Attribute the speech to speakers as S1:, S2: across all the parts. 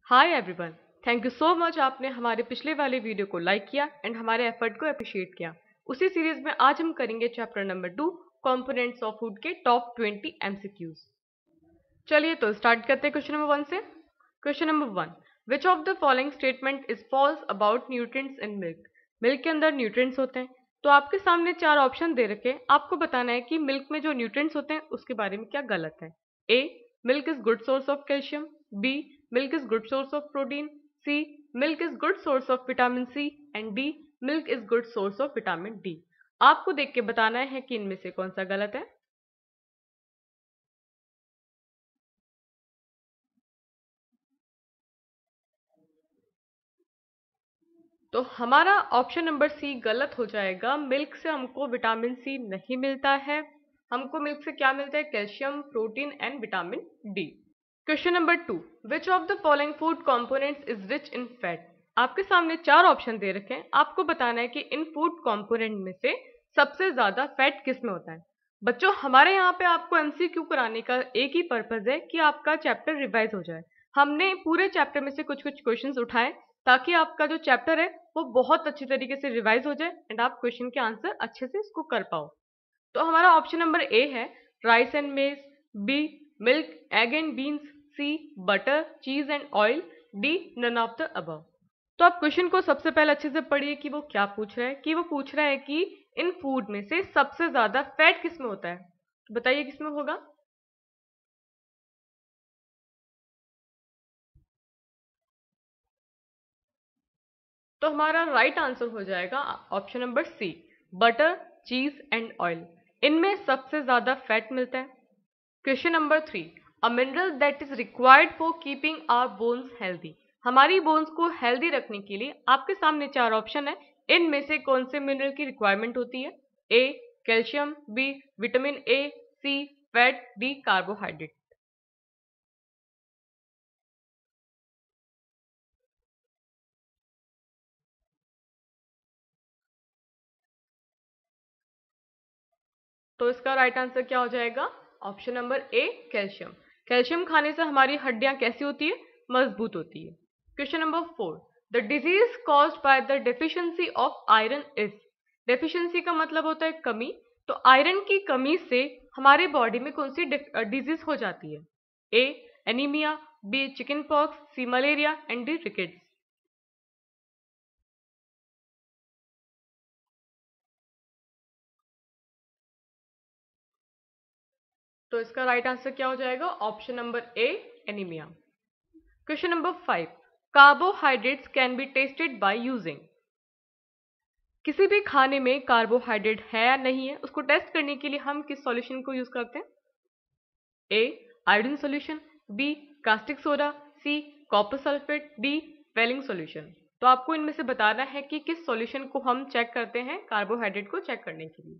S1: Hi everyone, thank you so much. आपने हमारे पिछले वाले वीडियो को लाइक किया एंड हमारे एफर्ट को अप्रिशिएट किया। उसी सीरीज में आज हम करेंगे chapter number 2 components of food के टॉप 20 एमसीक्यूज। चलिए तो स्टार्ट करते हैं क्वेश्चन नंबर 1 से। Question number 1, which of the following statement is false about nutrients in milk. Milk के अंदर न्यूट्रिएंट्स होते हैं, तो आपके सामने 4 ऑप्शन दे रखे हैं। आपको बताना है कि मिल्क में जो न्यूट्रिएंट्स होते हैं उसके बारे में क्या गलत है। A, milk is good source of calcium. B, milk is good source of protein. C, milk is good source of vitamin C. And D, milk is good source of vitamin D. आपको देख के बताना है कि इनमें से कौन सा गलत है। तो हमारा ऑप्शन नंबर सी गलत हो जाएगा। मिल्क से हमको विटामिन सी नहीं मिलता है। हमको मिल्क से क्या मिलता है? Calcium, protein and vitamin D. Question number 2, which of the following food components is rich in fat. आपके सामने 4 ऑप्शन दे रखे हैं। आपको बताना है कि इन फूड कंपोनेंट में से सबसे ज्यादा फैट किस में होता है। बच्चों, हमारे यहाँ पे आपको एमसीक्यू कराने का एक ही पर्पज है कि आपका चैप्टर रिवाइज हो जाए। हमने पूरे चैप्टर में से कुछ कुछ क्वेश्चंस उठाए ताकि आपका जो चैप्टर है वो बहुत अच्छी तरीके से रिवाइज हो जाए एंड आप क्वेश्चन के आंसर अच्छे से इसको कर पाओ। तो हमारा ऑप्शन नंबर ए है rice and maize. B, milk, egg and beans. C, butter, cheese and oil. D, none of the above. तो आप क्वेश्चन को सबसे पहले अच्छे से पढ़िए कि वो क्या पूछ रहा है। कि वो पूछ रहा है कि इन फूड में से सबसे ज्यादा फैट किस में होता है। तो बताइए किस में होगा। तो हमारा राइट आंसर हो जाएगा option number C, butter, cheese and oil. इनमें सबसे ज्यादा फैट मिलता है। Question number 3, a mineral that is required for keeping our bones healthy. हमारी बोन्स को हेल्दी रखने के लिए आपके सामने 4 ऑप्शन है। इनमें से कौन से मिनरल की रिक्वायरमेंट होती है? A, calcium. B, vitamin A. C, fat. D, carbohydrate. तो इसका राइट आंसर क्या हो जाएगा? Option number A, calcium. Calcium खाने से हमारी हड्डियां कैसी होती है? मजबूत होती है। Question number 4, the disease caused by the deficiency of iron is. Deficiency का मतलब होता है कमी। तो आयरन की कमी से हमारे बॉडी में कौन सी डिजीज हो जाती है? A, anaemia. B, chickenpox. C, malaria and D, rickets. तो इसका राइट आंसर क्या हो जाएगा? Option number A, anaemia. Question number 5, carbohydrates can be tested by using. किसी भी खाने में कार्बोहाइड्रेट है या नहीं है उसको टेस्ट करने के लिए हम किस सॉल्यूशन को यूज करते हैं? A, iodine solution. B, caustic soda. C, copper sulphate. D, Fehling solution. तो आपको इनमें से बताना है कि किस सॉल्यूशन को हम चेक करते हैं कार्बोहाइड्रेट को चेक करने के लिए।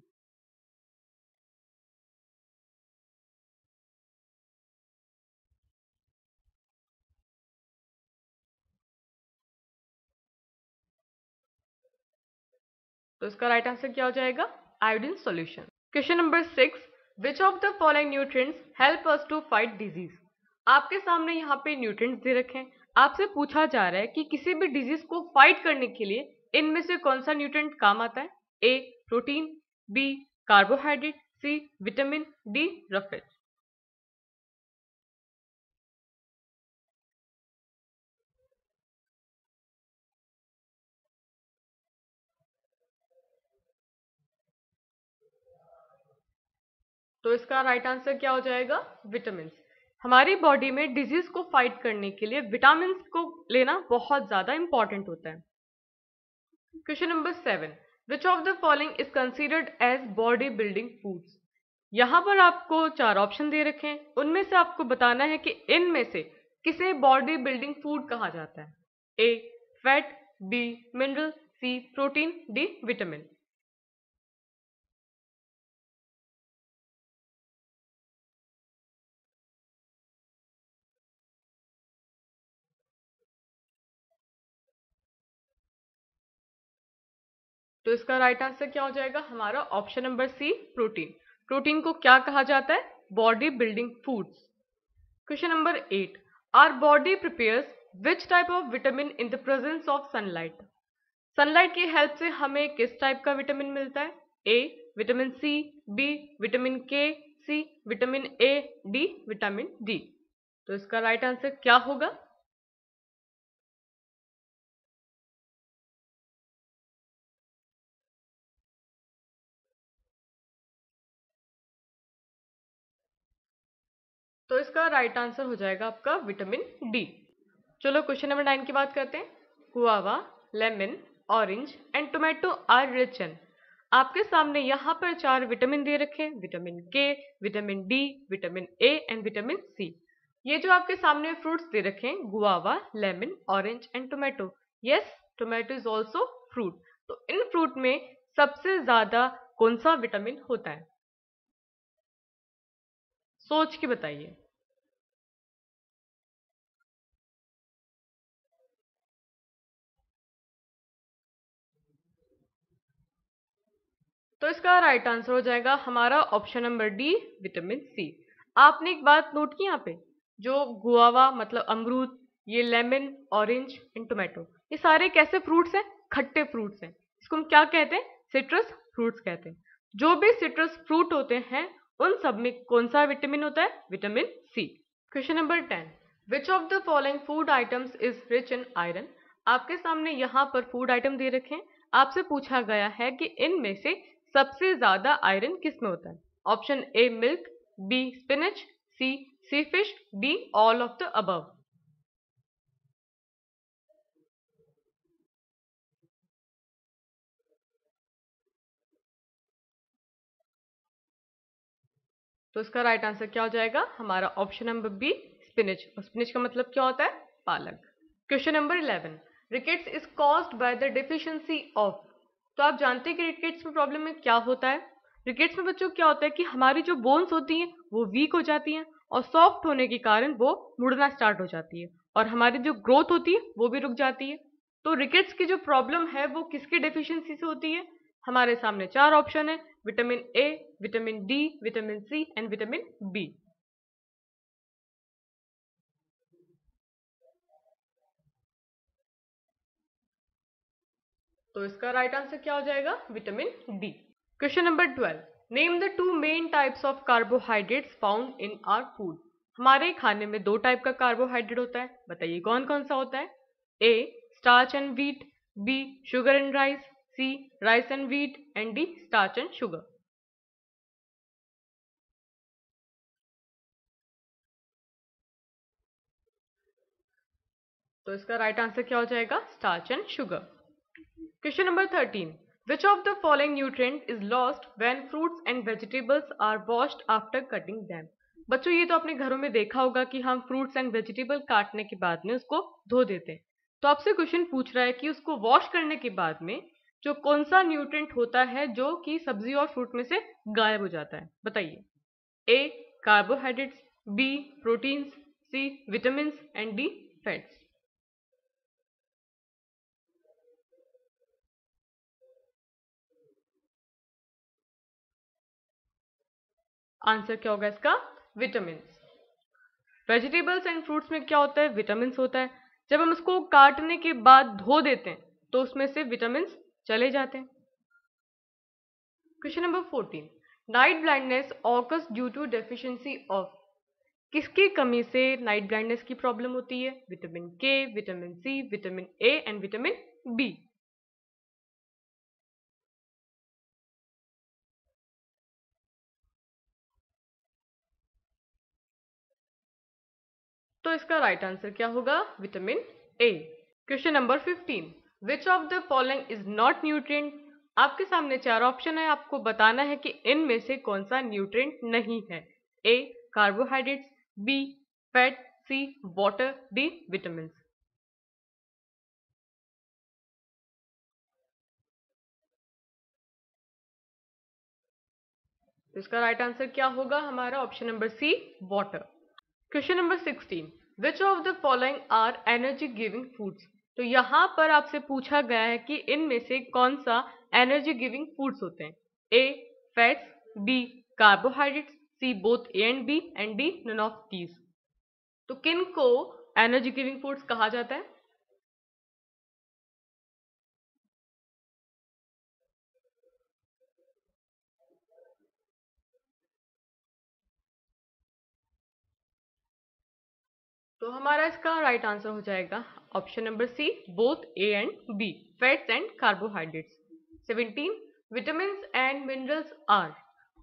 S1: तो इसका राइट आंसर क्या हो जाएगा? Iodine solution. Question number 6, which of the following nutrients help us to fight disease. आपके सामने यहाँ पे न्यूट्रिएंट्स दे रखे हैं। आपसे पूछा जा रहा है कि किसी भी डिजीज को फाइट करने के लिए इनमें से कौन सा न्यूट्रिएंट काम आता है? A, protein. B, carbohydrate. C, vitamin. D, roughage. तो इसका राइट आंसर क्या हो जाएगा? विटामिन। हमारी बॉडी में डिजीज को फाइट करने के लिए विटामिन को लेना बहुत ज्यादा इंपॉर्टेंट होता है। Question number 7, which of the following is considered as body building foods. यहां पर आपको 4 ऑप्शन दे रखे हैं। उनमें से आपको बताना है कि इनमें से किसे बॉडी बिल्डिंग फूड कहा जाता है। A, fat. B, mineral. C, protein. D, vitamin. तो इसका राइट आंसर क्या हो जाएगा? हमारा option number C, protein. Protein को क्या कहा जाता है? Body building foods. Question number 8, our body prepares which type of vitamin in the presence of sunlight. Sunlight की हेल्प से हमें किस टाइप का विटामिन मिलता है? A vitamin C, B vitamin K, C vitamin A, D vitamin D. तो इसका right answer क्या होगा? तो इसका राइट आंसर हो जाएगा आपका विटामिन डी। चलो क्वेश्चन नंबर 9 की बात करते हैं। Guava, lemon, orange and tomato are rich in. आपके सामने यहाँ पर 4 विटामिन दे रखे हैं, vitamin K, vitamin D, vitamin A and vitamin C. ये जो आपके सामने फ्रूट्स दे रखे हैं, guava, lemon, orange and tomato. Yes, tomato is also fruit. तो इन फ्रूट में सबसे ज्यादा कौन सा विटामिन होता है? सोच के बताइए। तो इसका राइट आंसर हो जाएगा हमारा option number D, vitamin C. आपने एक बात नोट की यहाँ पे, जो गुआवा मतलब अमरूद, ये लेमन, ऑरेंज एंड टोमेटो, ये सारे कैसे फ्रूट्स हैं? खट्टे फ्रूट्स हैं। इसको हम क्या कहते हैं? सिट्रस फ्रूट्स कहते हैं। जो भी सिट्रस फ्रूट होते हैं उन सब में कौन सा विटामिन होता है? Vitamin C. Question number 10, which of the following food items is rich in iron. आपके सामने यहाँ पर फूड आइटम दे रखे हैं। आपसे पूछा गया है कि इनमें से सबसे ज्यादा आयरन किस में होता है? Option A milk, B spinach, C fish, D all of the above. तो इसका राइट आंसर क्या हो जाएगा? हमारा ऑप्शन नंबर बी, स्पिनच। और स्पिनच का मतलब क्या होता है? पालक। Question number 11, rickets is caused by the deficiency of. तो आप जानते हैं कि रिकेट्स में प्रॉब्लम में क्या होता है? रिकेट्स में बच्चों क्या होता है कि हमारी जो बोन्स होती हैं वो वीक हो जाती हैं और सॉफ्ट होने के कारण वो मुड़ना स्टार्ट हो जाती है और हमारी जो ग्रोथ होती है वो भी रुक जाती है। तो रिकेट्स की जो प्रॉब्लम है वो किसकी डेफिशिएंसी से होती है? हमारे सामने 4 ऑप्शन है, vitamin A, vitamin D, vitamin C and vitamin B. तो इसका राइट आंसर क्या हो जाएगा? Vitamin D. Question number 12, name the 2 main types of carbohydrates found in our food. हमारे खाने में 2 टाइप का कार्बोहाइड्रेट होता है, बताइए कौन कौन सा होता है? A starch and wheat, B sugar and rice, C rice and wheat and D starch and sugar. तो इसका राइट आंसर क्या हो जाएगा? Starch and sugar. Question number 13, which of the following nutrient is lost when fruits and vegetables are washed after cutting them। बच्चों ये तो अपने घरों में देखा होगा कि हम फ्रूट्स एंड वेजिटेबल काटने के बाद में उसको धो देते हैं। तो आपसे क्वेश्चन पूछ रहा है कि उसको वॉश करने के बाद में जो कौन सा न्यूट्रिएंट होता है जो कि सब्जी और फ्रूट में से गायब हो जाता है, बताइए। A carbohydrates, B proteins, C vitamin and D fats. Answer क्या होगा इसका? विटामिन। वेजिटेबल्स एंड फ्रूट्स में क्या होता है? विटामिन होता है। जब हम उसको काटने के बाद धो देते हैं तो उसमें से विटामिन चले जाते हैं। Question number 14, night blindness occurs due to deficiency of. किसकी कमी से नाइट ब्लाइंडनेस की प्रॉब्लम होती है? Vitamin K, vitamin C, vitamin A and vitamin B. तो इसका राइट आंसर क्या होगा? Vitamin A. Question number 15, which of the following is not nutrient. आपके सामने 4 ऑप्शन है, आपको बताना है कि इनमें से कौन सा न्यूट्रिएंट नहीं है। A carbohydrates, B fat, C water, D vitamin. तो इसका राइट आंसर क्या होगा? हमारा option number C water. Question number 16, which of the following are energy giving foods. तो यहाँ पर आपसे पूछा गया है कि इनमें से कौन सा एनर्जी गिविंग फूड्स होते हैं। A fats, B carbohydrates, C both A and B and D none of these. तो किन को एनर्जी गिविंग फूड्स कहा जाता है? तो हमारा इसका राइट आंसर हो जाएगा option number C, both A and B, fats and carbohydrates. 17, vitamin and minerals are.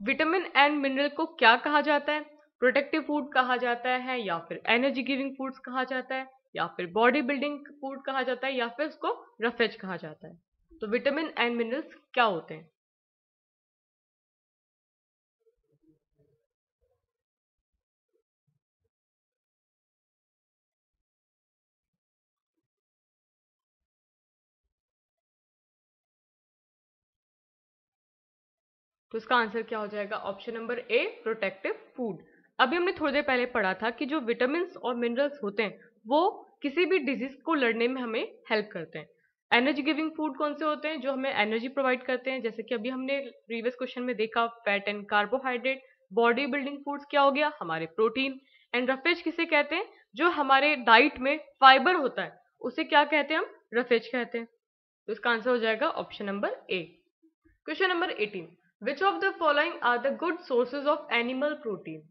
S1: Vitamin and mineral को क्या कहा जाता है? प्रोटेक्टिव फूड कहा जाता है, या फिर एनर्जी गिविंग फूड्स कहा जाता है, या फिर बॉडी बिल्डिंग फूड कहा जाता है, या फिर उसको रफेज कहा जाता है? तो विटामिन एंड मिनरल्स क्या होते हैं? तो इसका आंसर क्या हो जाएगा? ऑप्शन नंबर ए, प्रोटेक्टिव फूड। अभी हमने थोड़ी देर पहले पढ़ा था कि जो विटामिन और मिनरल्स होते हैं वो किसी भी डिजीज को लड़ने में हमें हेल्प करते हैं। एनर्जी गिविंग फूड कौन से होते हैं? जो हमें एनर्जी प्रोवाइड करते हैं, जैसे कि अभी हमने प्रीवियस क्वेश्चन में देखा, fat and carbohydrate. Body building foods क्या हो गया? हमारे प्रोटीन। एंड रफेज किसे कहते हैं? जो हमारे डाइट में फाइबर होता है उसे क्या कहते हैं? हम रफेज कहते हैं। तो इसका आंसर हो जाएगा option number A. Question number 18, which of the following are the good sources of animal protein?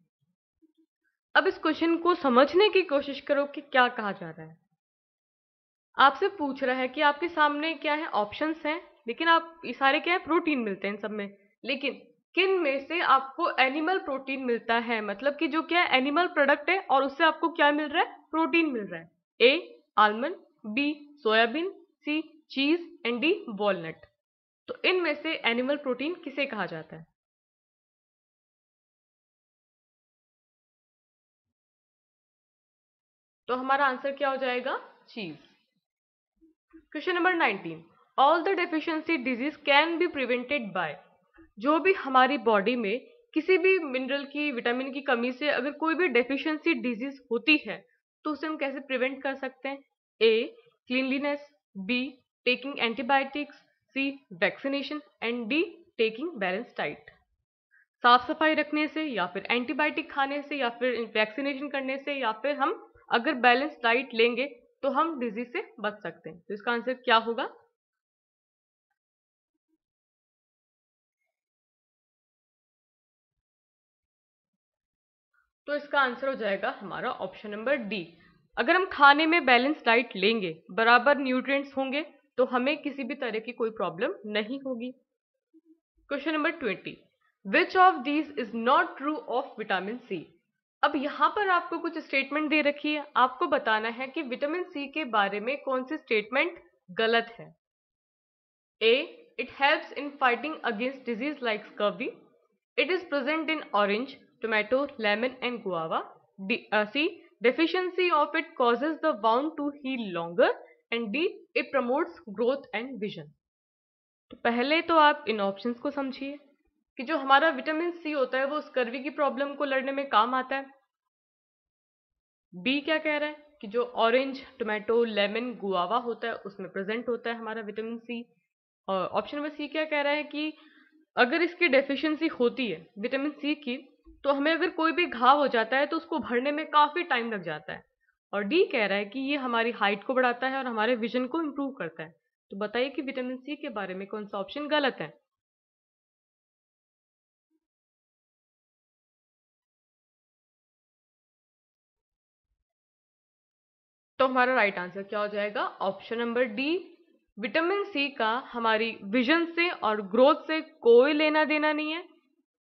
S1: अब इस क्वेश्चन को समझने की कोशिश करो कि क्या कहा जा रहा है। आपसे पूछ रहा है कि आपके सामने क्या है, ऑप्शंस हैं, लेकिन आप ये सारे क्या है, प्रोटीन मिलते हैं सब में, लेकिन किन में से आपको एनिमल प्रोटीन मिलता है? मतलब कि जो क्या है, एनिमल प्रोडक्ट है और उससे आपको क्या मिल रहा है? प्रोटीन मिल रहा है। ए आलमंड, बी सोयाबीन, सी चीज एंड डी वॉलनट। तो इनमें से एनिमल प्रोटीन किसे कहा जाता है? तो हमारा आंसर क्या हो जाएगा? चीज। Question number 19, all the deficiency disease can be prevented by. जो भी हमारी बॉडी में किसी भी मिनरल की, विटामिन की कमी से अगर कोई भी डेफिशिएंसी डिजीज होती है तो उसे हम कैसे प्रिवेंट कर सकते हैं? A cleanliness, B taking antibiotics, C vaccination and D taking balance diet. साफ सफाई रखने से, या फिर एंटीबायोटिक खाने से, या फिर वैक्सीनेशन करने से, या फिर हम अगर बैलेंस डाइट लेंगे तो हम डिजीज से बच सकते हैं। तो इसका आंसर क्या होगा? तो इसका आंसर हो जाएगा हमारा ऑप्शन नंबर डी। अगर हम खाने में बैलेंस डाइट लेंगे, बराबर न्यूट्रिएंट्स होंगे, तो हमें किसी भी तरह की कोई प्रॉब्लम नहीं होगी। Question number 20, which of these is not true of vitamin C. अब यहां पर आपको कुछ स्टेटमेंट दे रखी है, आपको बताना है कि विटामिन सी के बारे में कौन सी स्टेटमेंट गलत है। A it helps in fighting against disease like scurvy. It is present in orange, tomato, lemon and guava. C. Deficiency of it causes the wound to heal longer. And D. It promotes growth and vision. तो पहले तो आप इन options को समझिए कि जो हमारा vitamin C होता है वो स्कर्वी की प्रॉब्लम को लड़ने में काम आता है। बी क्या कह रहा है कि जो ऑरेंज, टोमेटो, लेमन, गुआवा होता है उसमें प्रेजेंट होता है हमारा विटामिन सी। और ऑप्शन नंबर सी क्या कह रहा है कि अगर इसकी डेफिशिएंसी होती है विटामिन सी की, तो हमें अगर कोई भी घाव हो जाता है तो उसको भरने में काफी टाइम लग जाता है। और डी कह रहा है कि ये हमारी हाइट को बढ़ाता है और हमारे विजन को इम्प्रूव करता है। तो बताइए कि विटामिन सी के बारे में कौन सा ऑप्शन गलत है? तो हमारा राइट आंसर क्या हो जाएगा? Option number D. Vitamin C का हमारी विजन से और ग्रोथ से कोई लेना देना नहीं है।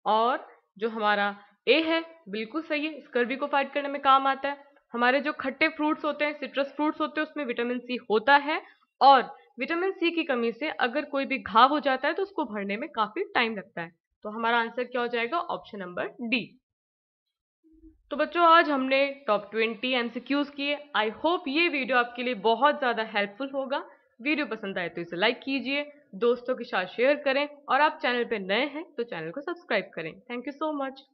S1: और जो हमारा ए है बिल्कुल सही है, स्कर्वी को फाइट करने में काम आता है। हमारे जो खट्टे फ्रूट्स होते हैं, सिट्रस फ्रूट्स होते हैं, उसमें विटामिन सी होता है। और विटामिन सी की कमी से अगर कोई भी घाव हो जाता है तो उसको भरने में काफी टाइम लगता है। तो हमारा आंसर क्या हो जाएगा? Option number D. तो बच्चों आज हमने टॉप 20 एमसीक्यूज किए। आई होप ये वीडियो आपके लिए बहुत ज़्यादा हेल्पफुल होगा। वीडियो पसंद आए तो इसे लाइक कीजिए, दोस्तों के साथ शेयर करें, और आप चैनल पर नए हैं तो चैनल को सब्सक्राइब करें। Thank you so much.